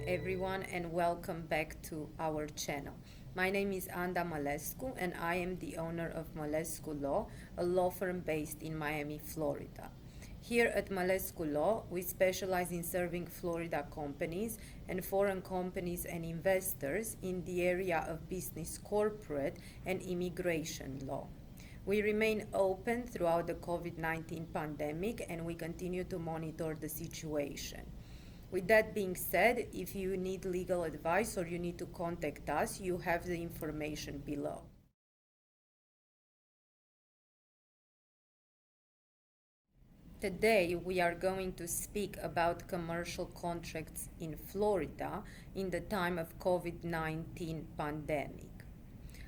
everyone, and welcome back to our channel. My name is Anda Malescu, and I am the owner of Malescu Law, a law firm based in Miami, Florida. Here at Malescu Law, we specialize in serving Florida companies and foreign companies and investors in the area of business, corporate, and immigration law. We remain open throughout the COVID-19 pandemic, and we continue to monitor the situation. With that being said, if you need legal advice or you need to contact us, you have the information below. Today, we are going to speak about commercial contracts in Florida in the time of COVID-19 pandemic.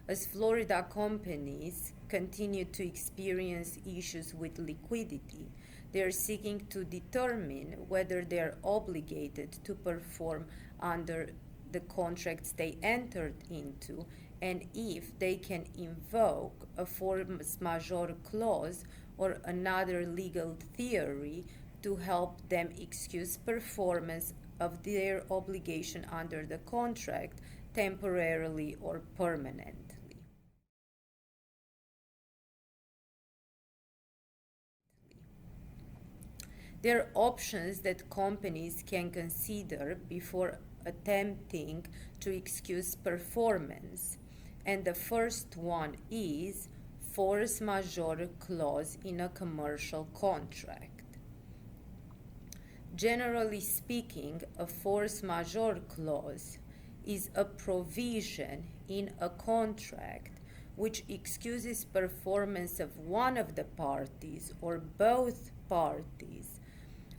As Florida companies continue to experience issues with liquidity, they are seeking to determine whether they are obligated to perform under the contracts they entered into and if they can invoke a force majeure clause or another legal theory to help them excuse performance of their obligation under the contract temporarily or permanently. There are options that companies can consider before attempting to excuse performance, and the first one is force majeure clause in a commercial contract. Generally speaking, a force majeure clause is a provision in a contract which excuses performance of one of the parties or both parties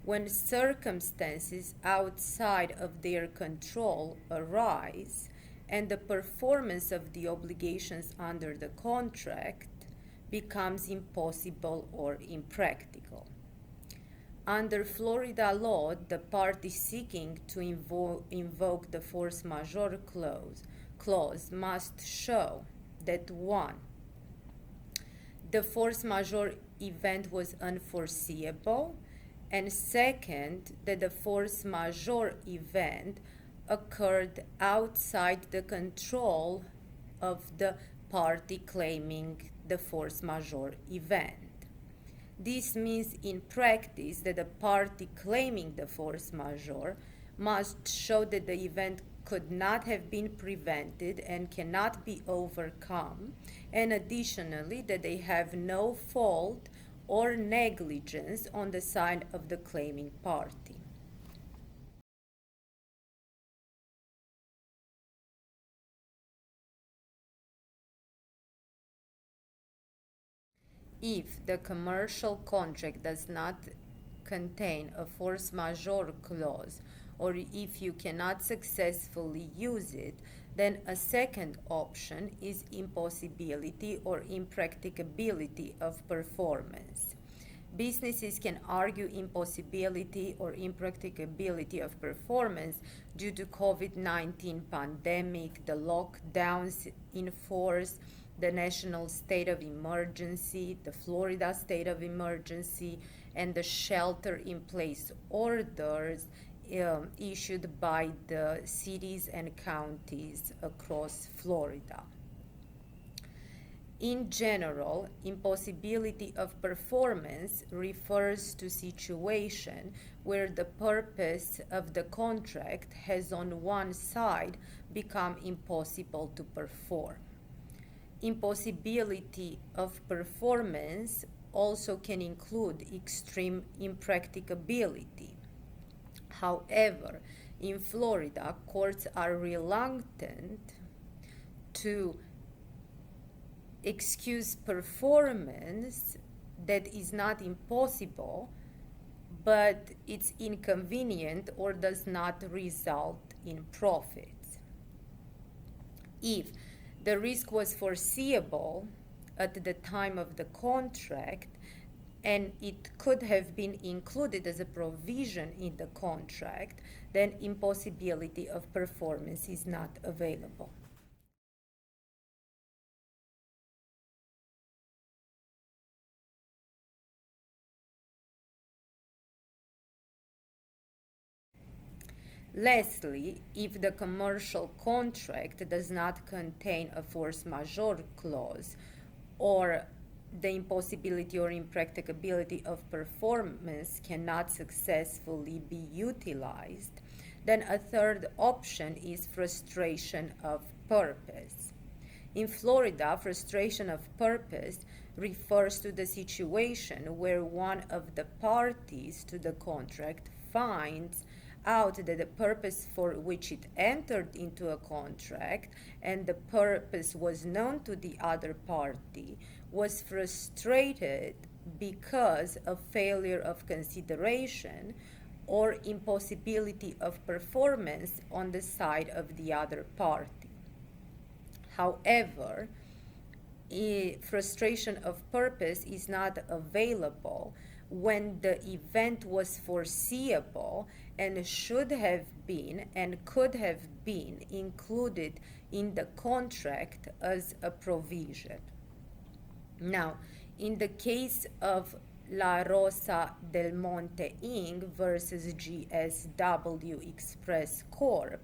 when circumstances outside of their control arise and the performance of the obligations under the contract becomes impossible or impractical. Under Florida law, the party seeking to invoke the force majeure clause must show that 1. The force majeure event was unforeseeable, and second, that the force majeure event occurred outside the control of the party claiming the force majeure event. This means in practice that the party claiming the force majeure must show that the event could not have been prevented and cannot be overcome, and additionally that they have no fault or negligence on the side of the claiming party. If the commercial contract does not contain a force majeure clause, or if you cannot successfully use it, then a second option is impossibility or impracticability of performance. Businesses can argue impossibility or impracticability of performance due to COVID-19 pandemic, the lockdowns in force, the national state of emergency, the Florida state of emergency, and the shelter-in-place orders issued by the cities and counties across Florida. In general, impossibility of performance refers to situation where the purpose of the contract has on one side become impossible to perform. Impossibility of performance also can include extreme impracticability. However, in Florida, courts are reluctant to excuse performance that is not impossible, but it's inconvenient or does not result in profits. If the risk was foreseeable at the time of the contract, and it could have been included as a provision in the contract, then impossibility of performance is not available. Lastly, if the commercial contract does not contain a force majeure clause, or the impossibility or impracticability of performance cannot successfully be utilized, then a third option is frustration of purpose. In Florida, frustration of purpose refers to the situation where one of the parties to the contract finds out that the purpose for which it entered into a contract and the purpose was known to the other party was frustrated because of failure of consideration or impossibility of performance on the side of the other party. However, frustration of purpose is not available when the event was foreseeable and should have been and could have been included in the contract as a provision. Now, in the case of La Rosa del Monte Inc. versus GSW Express Corp.,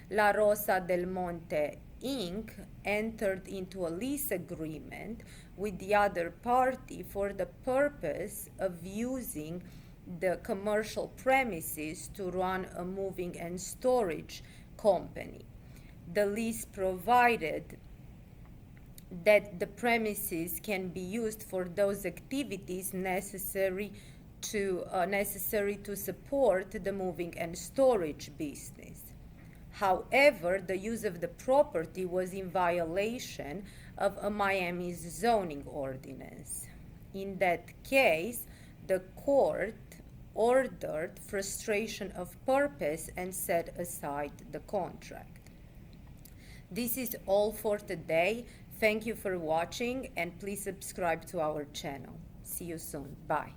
La Rosa del Monte Inc. entered into a lease agreement with the other party for the purpose of using the commercial premises to run a moving and storage company. The lease provided that the premises can be used for those activities necessary to support the moving and storage business. However, the use of the property was in violation of a Miami zoning ordinance. In that case, the court ordered frustration of purpose and set aside the contract. This is all for today. Thank you for watching and please subscribe to our channel. See you soon. Bye.